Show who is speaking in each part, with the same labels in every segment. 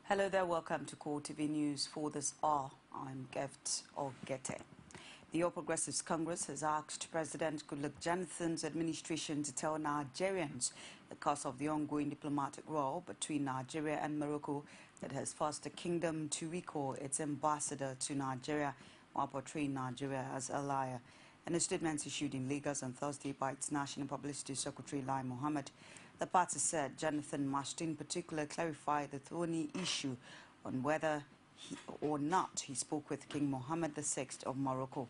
Speaker 1: Hello there, welcome to CoreTV News for this hour. I'm Gift Ogete. The All Progressives Congress has asked President Goodluck Jonathan's administration to tell Nigerians the cause of the ongoing diplomatic row between Nigeria and Morocco that has forced the kingdom to recall its ambassador to Nigeria while portraying Nigeria as a liar. In a statement issued in Lagos on Thursday by its National Publicity Secretary Lai Mohammed, the party said Jonathan must in particular clarify the thorny issue on whether or not he spoke with King Mohammed VI of Morocco.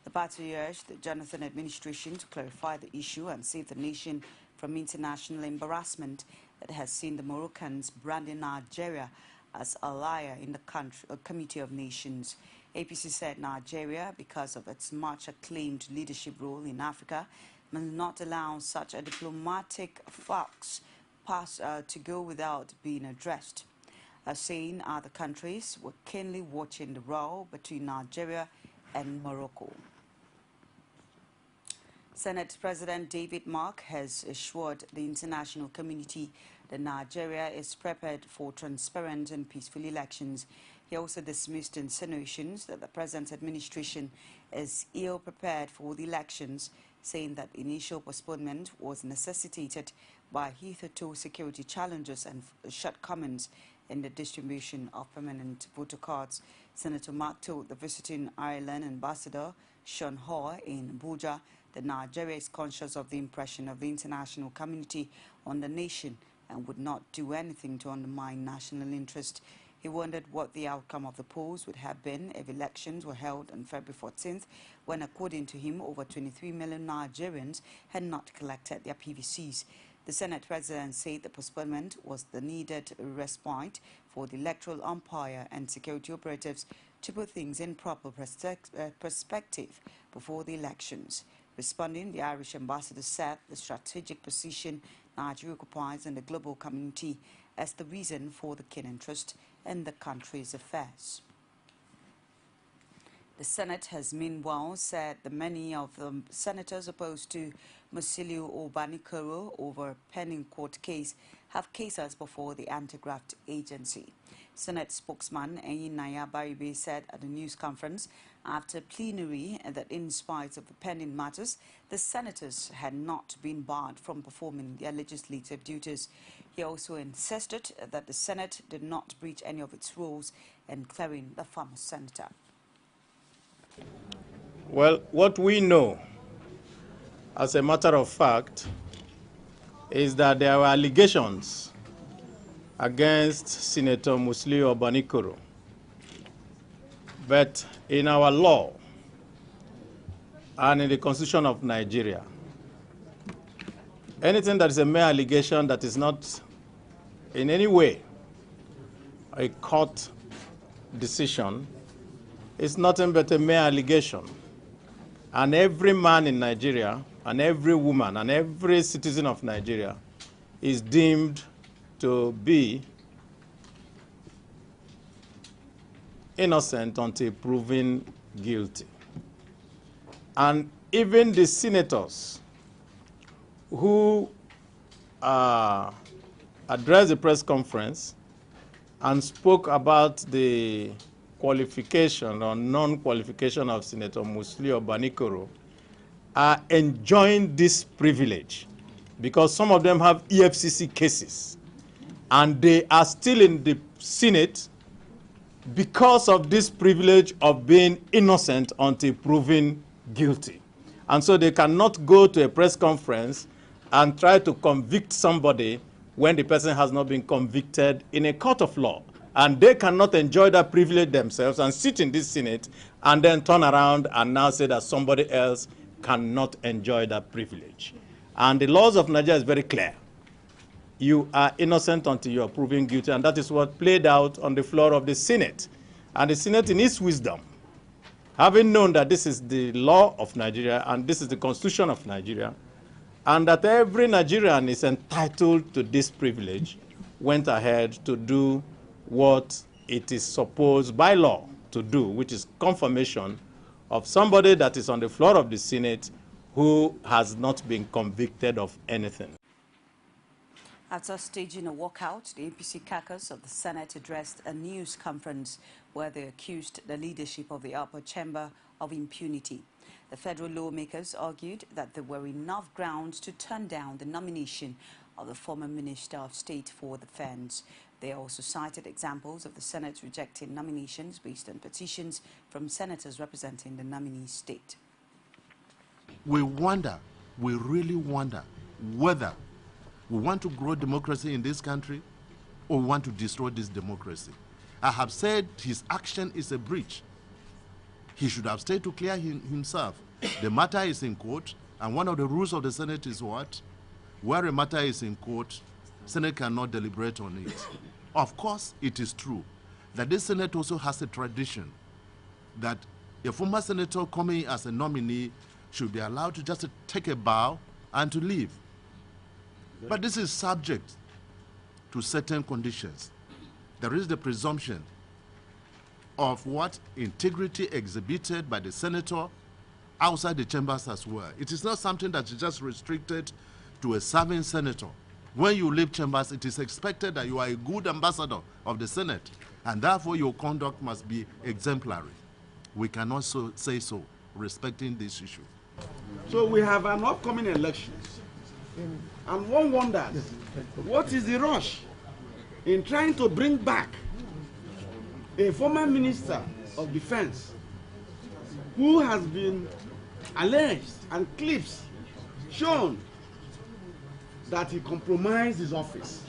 Speaker 1: The party urged the Jonathan administration to clarify the issue and save the nation from international embarrassment that has seen the Moroccans branding Nigeria as a liar in the Committee of Nations. APC said Nigeria, because of its much acclaimed leadership role in Africa, must not allow such a diplomatic fox pass to go without being addressed. Saying other countries were keenly watching the row between Nigeria and Morocco. Senate President David Mark has assured the international community that Nigeria is prepared for transparent and peaceful elections. He also dismissed insinuations that the present administration is ill-prepared for the elections, saying that initial postponement was necessitated by hitherto security challenges and shortcomings in the distribution of permanent voter cards. Senator Mark told the visiting Ireland ambassador Sean Hoare in Abuja that Nigeria is conscious of the impression of the international community on the nation and would not do anything to undermine national interest. He wondered what the outcome of the polls would have been if elections were held on February 14th, when, according to him, over 23 million Nigerians had not collected their PVCs. The Senate President said the postponement was the needed respite for the electoral umpire and security operatives to put things in proper perspective before the elections. Responding, the Irish ambassador said the strategic position Nigeria occupies in the global community as the reason for the keen interest in the country's affairs. The Senate has meanwhile said that many of the senators opposed to Musiliu Obanikoro over a pending court case have cases before the anti-graft agency. Senate spokesman Naya Baribe said at a news conference after plenary that in spite of the pending matters, the senators had not been barred from performing their legislative duties. He also insisted that the Senate did not breach any of its rules in clearing the former senator.
Speaker 2: Well, what we know, as a matter of fact, is that there were allegations against Senator Musiliu Obanikoro. But in our law and in the Constitution of Nigeria, anything that is a mere allegation that is not in any way a court decision is nothing but a mere allegation. And every man in Nigeria and every woman and every citizen of Nigeria is deemed to be innocent until proven guilty. And even the senators who addressed the press conference and spoke about the qualification or non-qualification of Senator Musiliu Obanikoro are enjoying this privilege because some of them have EFCC cases and they are still in the Senate because of this privilege of being innocent until proven guilty. And so they cannot go to a press conference and try to convict somebody when the person has not been convicted in a court of law. And they cannot enjoy that privilege themselves and sit in this Senate and then turn around and now say that somebody else cannot enjoy that privilege. And the laws of Nigeria is very clear. You are innocent until you are proven guilty, and that is what played out on the floor of the Senate. And the Senate, in its wisdom, having known that this is the law of Nigeria and this is the Constitution of Nigeria, and that every Nigerian is entitled to this privilege, went ahead to do what it is supposed by law to do, which is confirmation of somebody that is on the floor of the Senate who has not been convicted of anything.
Speaker 1: After staging a walkout, the APC caucus of the Senate addressed a news conference where they accused the leadership of the upper chamber of impunity. The federal lawmakers argued that there were enough grounds to turn down the nomination of the former Minister of State for Defense. They also cited examples of the Senate rejecting nominations based on petitions from senators representing the nominee state.
Speaker 3: We really wonder whether we want to grow democracy in this country or we want to destroy this democracy. I have said his action is a breach. He should have stayed to clear himself. The matter is in court, and one of the rules of the Senate is what? Where a matter is in court, Senate cannot deliberate on it. Of course, it is true that this Senate also has a tradition that a former senator coming as a nominee should be allowed to just take a bow and to leave. But this is subject to certain conditions. There is the presumption of what integrity exhibited by the senator outside the chambers as well. It is not something that is just restricted to a serving senator. When you leave chambers, it is expected that you are a good ambassador of the Senate, and therefore your conduct must be exemplary. We cannot say so respecting this issue.
Speaker 4: So we have an upcoming election. And one wonders, what is the rush in trying to bring back a former Minister of Defense who has been alleged and clips shown that he compromised his office?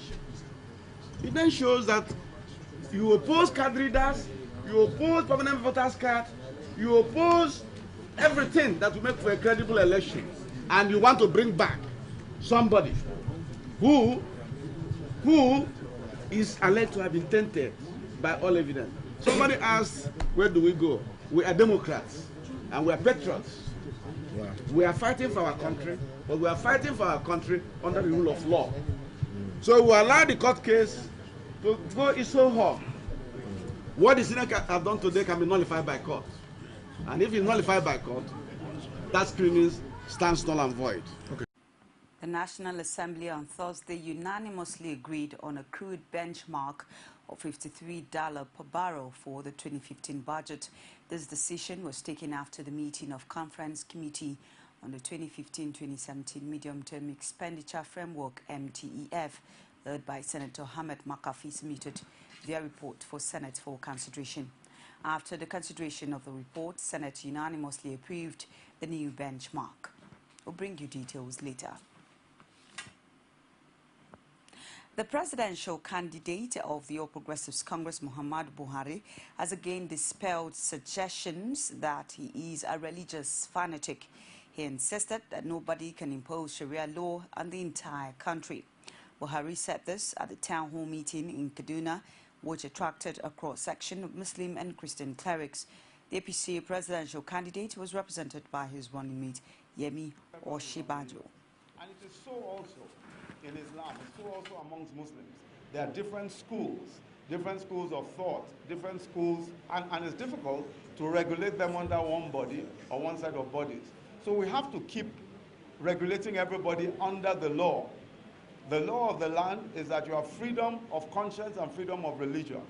Speaker 4: It then shows that you oppose card readers, you oppose permanent voters card, you oppose everything that will make for a credible election, and you want to bring back somebody who is alleged to have been tainted by all evidence. Somebody asked, where do we go? We are Democrats and we are patriots. Yeah. We are fighting for our country, but we are fighting for our country under the rule of law. So we allow the court case to go its own home. What the Senate have done today can be nullified by court. And if it's nullified by court, that screening stands null and void. Okay.
Speaker 1: The National Assembly on Thursday unanimously agreed on a crude benchmark of $53 per barrel for the 2015 budget. This decision was taken after the meeting of Conference Committee on the 2015-2017 Medium-Term Expenditure Framework (MTEF), led by Senator Ahmed McAfee, submitted their report for Senate for consideration. After the consideration of the report, Senate unanimously approved the new benchmark. We'll bring you details later. The presidential candidate of the All Progressives Congress, Muhammadu Buhari, has again dispelled suggestions that he is a religious fanatic. He insisted that nobody can impose Sharia law on the entire country. Buhari said this at the town hall meeting in Kaduna, which attracted a cross-section of Muslim and Christian clerics. The APC presidential candidate was represented by his running mate, Yemi Oshibajo.
Speaker 5: And it is so also in Islam, it's so also amongst Muslims. There are different schools of thought, different schools, and it's difficult to regulate them under one body or one set of bodies. So we have to keep regulating everybody under the law. The law of the land is that you have freedom of conscience and freedom of religion,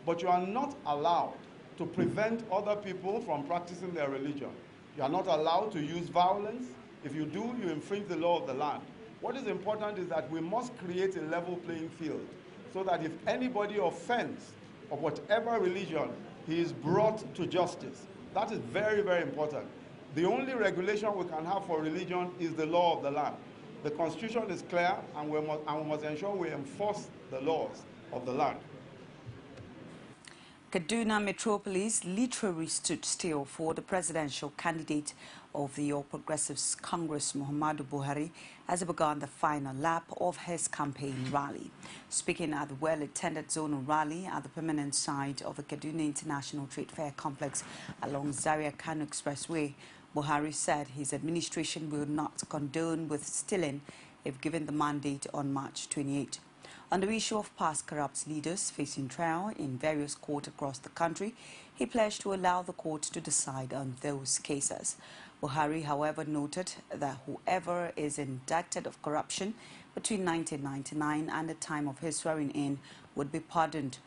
Speaker 5: but you are not allowed to prevent other people from practicing their religion. You are not allowed to use violence. If you do, you infringe the law of the land. What is important is that we must create a level playing field so that if anybody offends of whatever religion, he is brought to justice. That is very, very important. The only regulation we can have for religion is the law of the land. The Constitution is clear, and we must ensure we enforce the laws of the land.
Speaker 1: Kaduna Metropolis literally stood still for the presidential candidate of the All Progressives Congress, Muhammadu Buhari, as he began the final lap of his campaign rally. Speaking at the well-attended zonal rally at the permanent site of the Kaduna International Trade Fair Complex along Zaria-Kano Expressway, Buhari said his administration will not condone with stealing if given the mandate on March 28. On the issue of past corrupt leaders facing trial in various courts across the country, he pledged to allow the court to decide on those cases. Buhari, however, noted that whoever is indicted of corruption between 1999 and the time of his swearing in would be pardoned.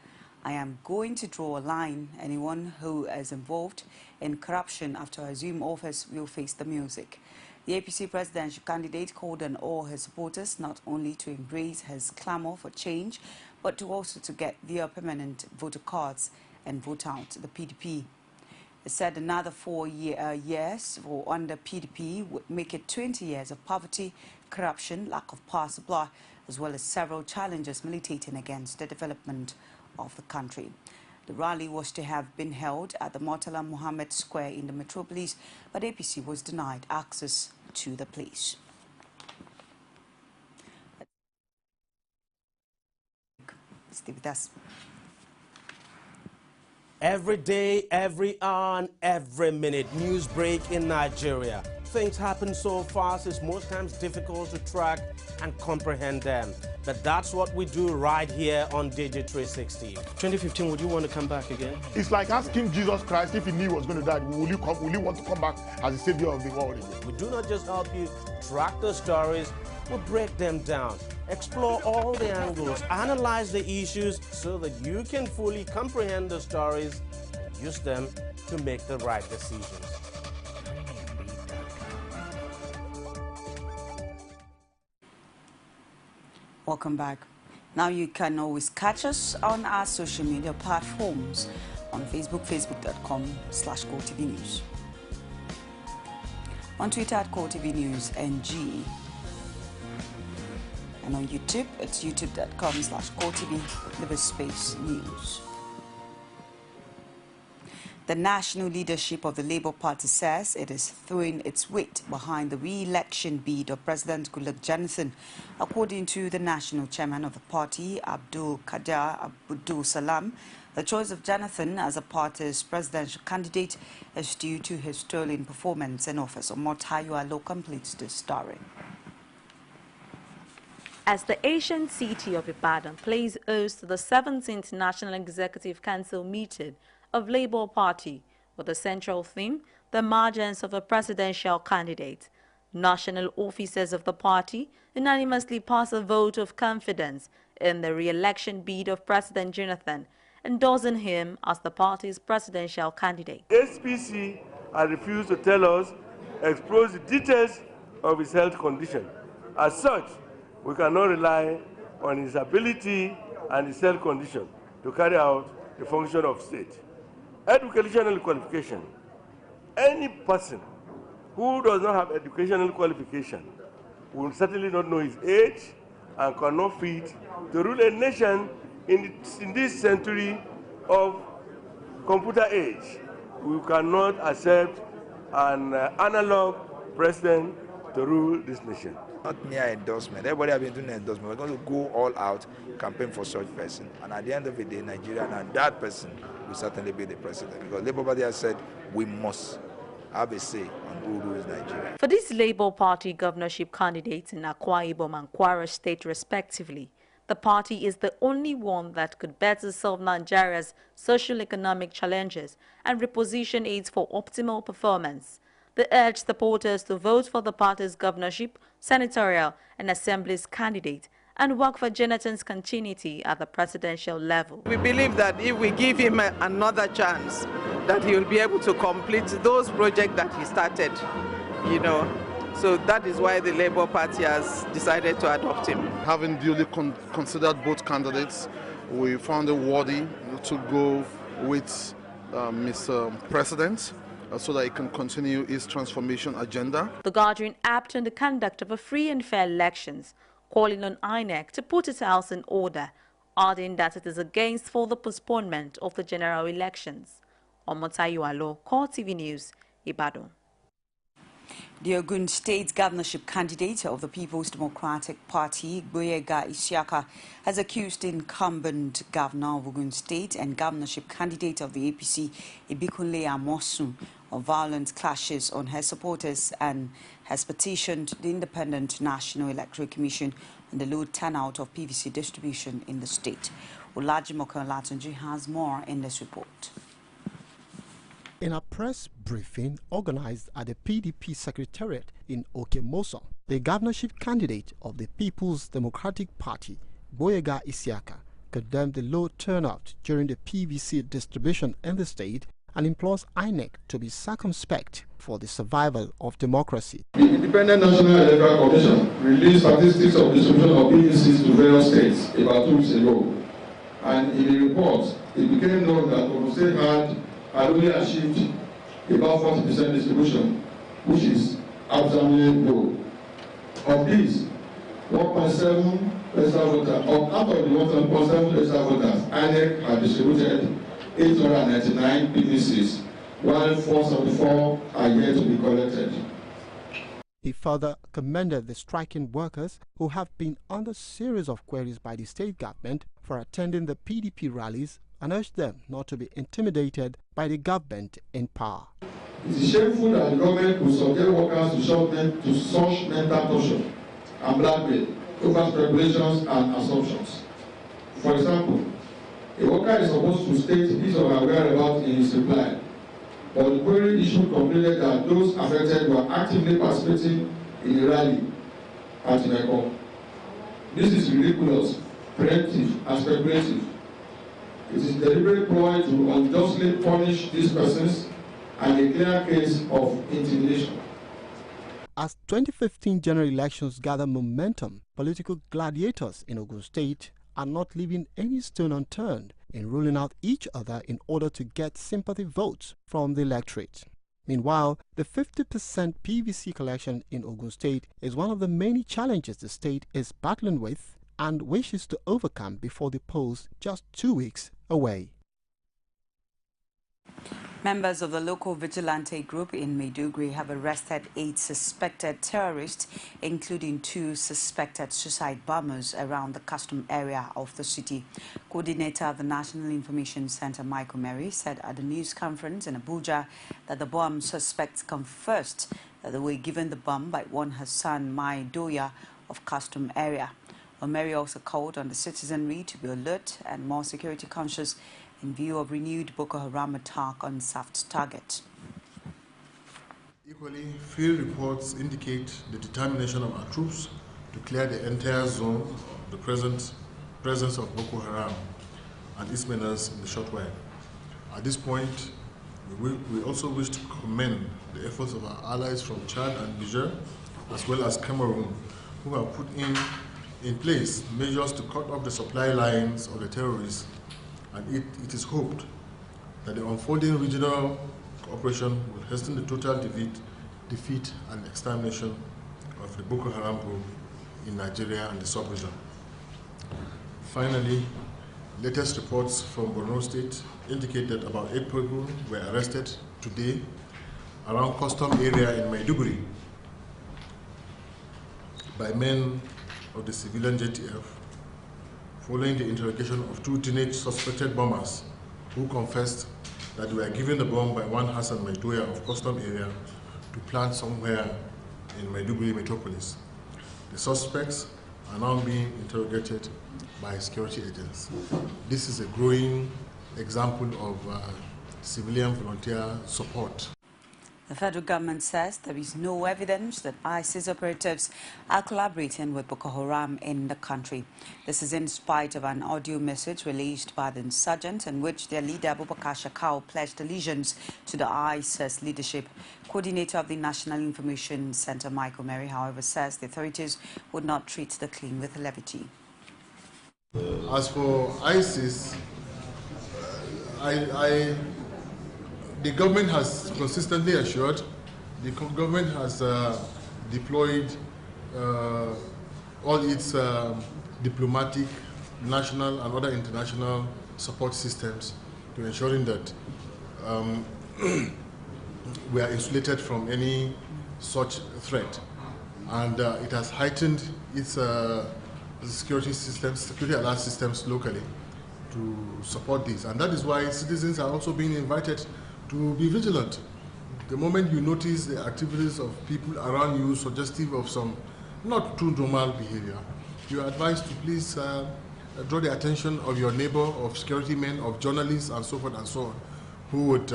Speaker 1: I am going to draw a line. Anyone who is involved in corruption after I assume office will face the music. The APC presidential candidate called on all his supporters not only to embrace his clamor for change, but to also to get their permanent voter cards and vote out the PDP. He said another 4 years for under PDP would make it 20 years of poverty, corruption, lack of power supply, as well as several challenges militating against the development of the country. The rally was to have been held at the Murtala Muhammad Square in the metropolis, but APC was denied access to the place. Stay with us.
Speaker 6: Every day, every hour, and every minute, news break in Nigeria. Things happen so fast, it's most times difficult to track and comprehend them. But that's what we do right here on Digi360. 2015, would you want to come back again?
Speaker 7: It's like asking Jesus Christ if he knew he was going to die, will you want to come back as the savior of the world again?
Speaker 6: We do not just help you track the stories, we break them down, explore all the angles, analyze the issues so that you can fully comprehend the stories and use them to make the right decisions.
Speaker 1: Welcome back. Now you can always catch us on our social media platforms on Facebook, facebook.com/CoreTV News. On Twitter at CoreTV News NG. And on YouTube, it's youtube.com/CoreTV News. The national leadership of the Labour Party says it is throwing its weight behind the re-election bid of President Goodluck Jonathan. According to the national chairman of the party, Abdul Qadir Abdul Salam, the choice of Jonathan as a party's presidential candidate is due to his sterling performance in office. Omotayo Alo completes this story.
Speaker 8: As the ancient city of Ibadan plays host to the 7th International Executive Council meeting of Labour Party, with the central theme, the emergence of a presidential candidate, national officers of the party unanimously passed a vote of confidence in the re-election bid of President Jonathan, endorsing him as the party's presidential candidate.
Speaker 9: SPC has refused to tell us, expose the details of his health condition. As such, we cannot rely on his ability and his health condition to carry out the function of state. Educational qualification. Any person who does not have educational qualification will certainly not know his age and cannot fit to rule a nation in this century of computer age. We cannot accept an analog president to rule this nation.
Speaker 10: Not mere endorsement. Everybody has been doing endorsement. We're going to go all out, campaign for such person. And at the end of the day, Nigeria and that person will certainly be the president. Because Labour Party has said we must have a say on who rules Nigeria.
Speaker 8: For these Labour Party governorship candidates in Akwa Ibom and Kwara State respectively, the party is the only one that could better solve Nigeria's socio-economic challenges and reposition it for optimal performance. They urge supporters to vote for the party's governorship, senatorial and assemblies candidate and work for Jonathan's continuity at the presidential level.
Speaker 11: We believe that if we give him another chance, that he will be able to complete those projects that he started, So that is why the Labour Party has decided to adopt him.
Speaker 7: Having duly considered both candidates, we found it worthy to go with Mr. President, so that he can continue his transformation agenda.
Speaker 8: The gathering apt on the conduct of a free and fair elections, calling on INEC to put its house in order, adding that it is against further postponement of the general elections. Omotayo Alo, CoreTV News, Ibadan.
Speaker 1: The Ogun State governorship candidate of the People's Democratic Party, Gboyega Isiaka, has accused the incumbent governor of Ogun State and governorship candidate of the APC, Ibikunle Amosun, of violent clashes on her supporters and has petitioned the Independent National Electoral Commission on the low turnout of PVC distribution in the state. Olajimoke Olatunji has more in this report.
Speaker 12: In a press briefing organized at the PDP Secretariat in Okemoso, the governorship candidate of the People's Democratic Party, Boyega Isiaka, condemned the low turnout during the PVC distribution in the state and implores INEC to be circumspect for the survival of democracy.
Speaker 13: The Independent National Electoral Commission released statistics of distribution of PVCs to various states about 2 weeks ago. And in the report, it became known that Ogun State had only achieved about 40% distribution, which is absolutely low. Of these, 1.7 registered voters, out of the 1.7 registered voters, INEC had distributed 899 PVCs, while 474 are yet to be collected.
Speaker 12: He further commended the striking workers who have been under series of queries by the state government for attending the PDP rallies and urged them not to be intimidated by the government in power.
Speaker 13: It is shameful that the government will subject workers to such mental torture and blackmail over speculations and assumptions. For example, a worker is supposed to state his or her whereabouts in his reply, but the query issued concluded that those affected were actively participating in a rally at Mekong. This is ridiculous, preemptive, and speculative. It is a deliberate ploy to unjustly punish these persons and a clear case of intimidation.
Speaker 12: As 2015 general elections gather momentum, political gladiators in Ogun State are not leaving any stone unturned in ruling out each other in order to get sympathy votes from the electorate. Meanwhile, the 50% PVC collection in Ogun State is one of the many challenges the state is battling with and wishes to overcome before the polls just 2 weeks away.
Speaker 1: Members of the local vigilante group in Maiduguri have arrested 8 suspected terrorists, including 2 suspected suicide bombers around the custom area of the city. Coordinator of the National Information Center, Michael Mary, said at the news conference in Abuja that the bomb suspects confessed that they were given the bomb by one Hassan Maidoya of custom area. Mary also called on the citizenry to be alert and more security conscious in view of renewed Boko Haram attack on soft target.
Speaker 3: Equally, field reports indicate the determination of our troops to clear the entire zone of the presence of Boko Haram and its menace in the short while. At this point, we also wish to commend the efforts of our allies from Chad and Niger, as well as Cameroon, who have put in place measures to cut off the supply lines of the terrorists. And it is hoped that the unfolding regional cooperation will hasten the total defeat and extermination of the Boko Haram group in Nigeria and the sub-region. Finally, latest reports from Borno State indicate that about 8 people were arrested today around custom area in Maiduguri by men of the civilian JTF, following the interrogation of 2 teenage suspected bombers who confessed that they were given the bomb by one Hassan Maidoya of custom area to plant somewhere in Maiduguri metropolis. The suspects are now being interrogated by security agents. This is a growing example of civilian volunteer support.
Speaker 1: The federal government says there is no evidence that ISIS operatives are collaborating with Boko Haram in the country. This is in spite of an audio message released by the insurgents in which their leader Abubakar Shakau pledged allegiance to the ISIS leadership. Coordinator of the National Information Center, Michael Mary, however, says the authorities would not treat the claim with levity.
Speaker 3: As for ISIS, the government has consistently assured, the government has deployed all its diplomatic, national and other international support systems to ensuring that we are insulated from any such threat. And it has heightened its security alert systems locally to support this. And that is why citizens are also being invited to be vigilant. The moment you notice the activities of people around you suggestive of some not too normal behavior, you are advised to please draw the attention of your neighbor, of security men, of journalists, and so forth and so on, who would,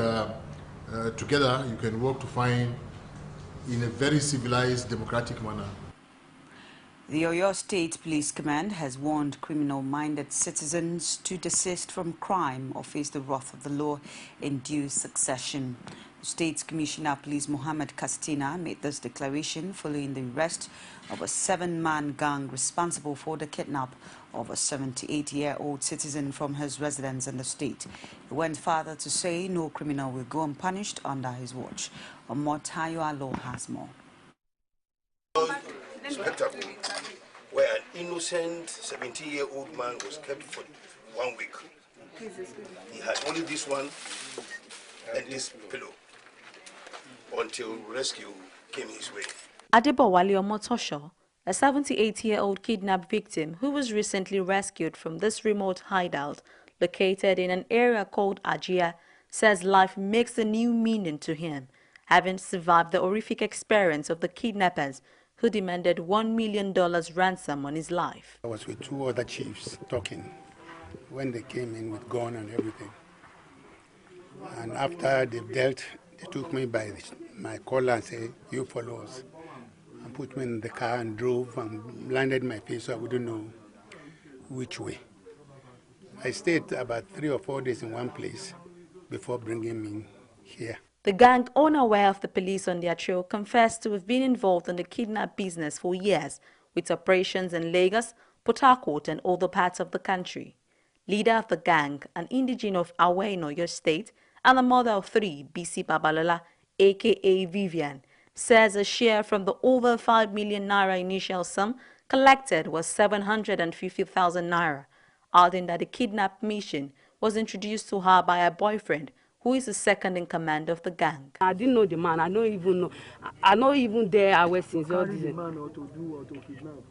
Speaker 3: together, you can work to find in a very civilized, democratic manner
Speaker 1: The Oyo State Police Command has warned criminal-minded citizens to desist from crime or face the wrath of the law in due succession. The State's Commissioner of Police Mohammed Castina made this declaration following the arrest of a 7-man gang responsible for the kidnap of a 78-year-old citizen from his residence in the state. He went further to say no criminal will go unpunished under his watch. Omotayo Alo has more.
Speaker 14: Spectacle where an innocent 70-year-old man was kept for 1 week. He had only this one and this pillow until rescue came his way.
Speaker 8: Adebowale Omotosho, a 78-year-old kidnapped victim who was recently rescued from this remote hideout located in an area called Ajia, says life makes a new meaning to him, having survived the horrific experience of the kidnappers who demanded $1 million ransom on his life.
Speaker 15: I was with 2 other chiefs talking when they came in with gun and everything. And after they dealt, they took me by my collar and said, "You follow us." And put me in the car and drove and blinded my face so I wouldn't know which way. I stayed about 3 or 4 days in one place before bringing me here.
Speaker 8: The gang, unaware of the police on their trail, confessed to have been involved in the kidnap business for years, with operations in Lagos, Port Harcourt and other parts of the country. Leader of the gang, an indigene of Awe in Oyo State, and the mother of 3, BC Babalola, a.k.a. Vivian, says a share from the over 5 million naira initial sum collected was 750,000 naira, adding that the kidnap mission was introduced to her by her boyfriend, who is the second in command of the gang.
Speaker 16: I didn't know the man. I don't even know. I not even there. I was since all this.
Speaker 17: The man or to do or to kidnap.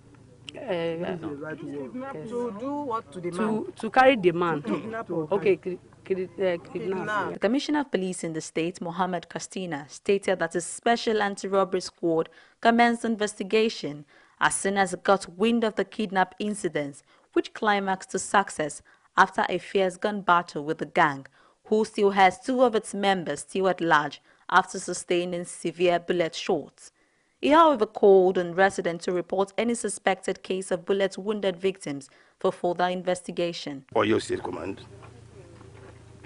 Speaker 16: Right
Speaker 17: yes. To do what to the man?
Speaker 16: To carry the man.
Speaker 17: To kidnap or
Speaker 16: okay,
Speaker 8: kidnap. The Commissioner of Police in the state, Mohammed Castina, stated that a special anti-robbery squad commenced investigation as soon as it got wind of the kidnap incidents, which climaxed to success after a fierce gun battle with the gang, who still has 2 of its members still at large after sustaining severe bullet shots. He, however, called on residents to report any suspected case of bullet-wounded victims for further investigation.
Speaker 14: Oyo State Command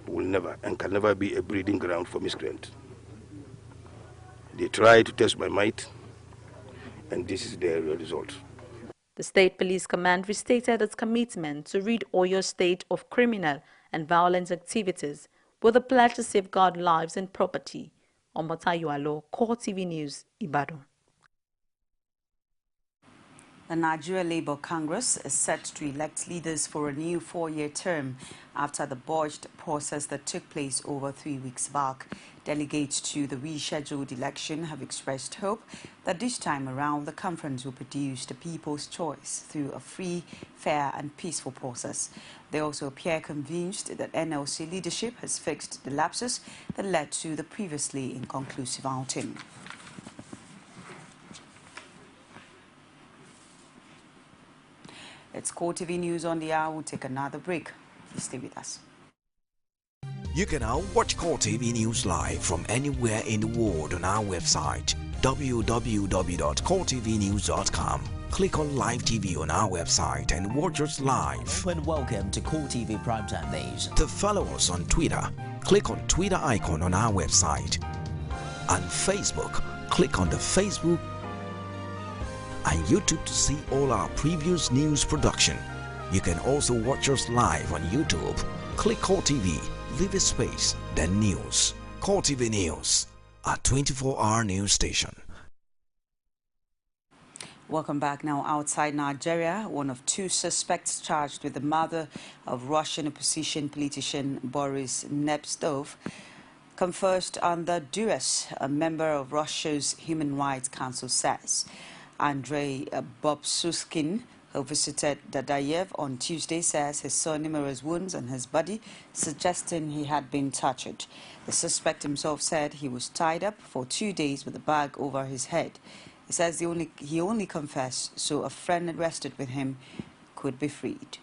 Speaker 14: will never and can never be a breeding ground for miscreant. They try to test my might, and this is their result.
Speaker 8: The State Police Command restated its commitment to rid Oyo State of criminal and violent activities with a pledge to safeguard lives and property. Omotayo Alo, CoreTV News, Ibadan.
Speaker 1: The Nigeria Labour Congress is set to elect leaders for a new 4-year term after the botched process that took place over 3 weeks back. Delegates to the rescheduled election have expressed hope that this time around the conference will produce the people's choice through a free, fair and peaceful process. They also appear convinced that NLC leadership has fixed the lapses that led to the previously inconclusive outing. It's CoreTV News on the hour. We'll take another break. Please stay with us.
Speaker 18: You can now watch CoreTV News live from anywhere in the world on our website www.coretvnews.com. Click on Live TV on our website and watch us live.
Speaker 19: And welcome to CoreTV Primetime News.
Speaker 18: To follow us on Twitter, click on Twitter icon on our website. On Facebook, click on the Facebook and YouTube to see all our previous news production. You can also watch us live on YouTube. Click CoreTV, leave a space, then News. CoreTV News, a 24-hour news station.
Speaker 1: Welcome back. Now, outside Nigeria, one of 2 suspects charged with the murder of Russian opposition politician Boris Nemtsov confessed under duress, a member of Russia's Human Rights Council says. Andrei Bobsuskin, who visited Dadayev on Tuesday, says he saw numerous wounds on his body, suggesting he had been tortured. The suspect himself said he was tied up for 2 days with a bag over his head. He says he only confessed so a friend arrested with him could be freed.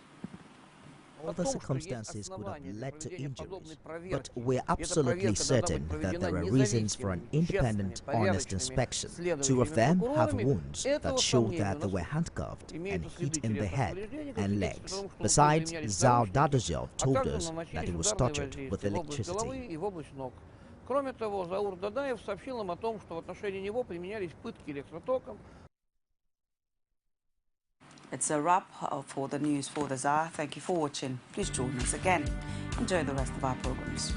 Speaker 18: other circumstances could have led to injuries, but we're absolutely certain that there are reasons for an independent, honest inspection. 2 of them have wounds that show that they were handcuffed and hit in the head and legs. Besides, Zal Dadozhov told us that he was tortured with electricity.
Speaker 20: Кроме того, Заур Дадаев сообщил нам о том, что в отношении него применялись пытки электротоком.
Speaker 1: It's a wrap for the news for the Tsar. Thank you for watching. Please join us again. Enjoy the rest of our programs.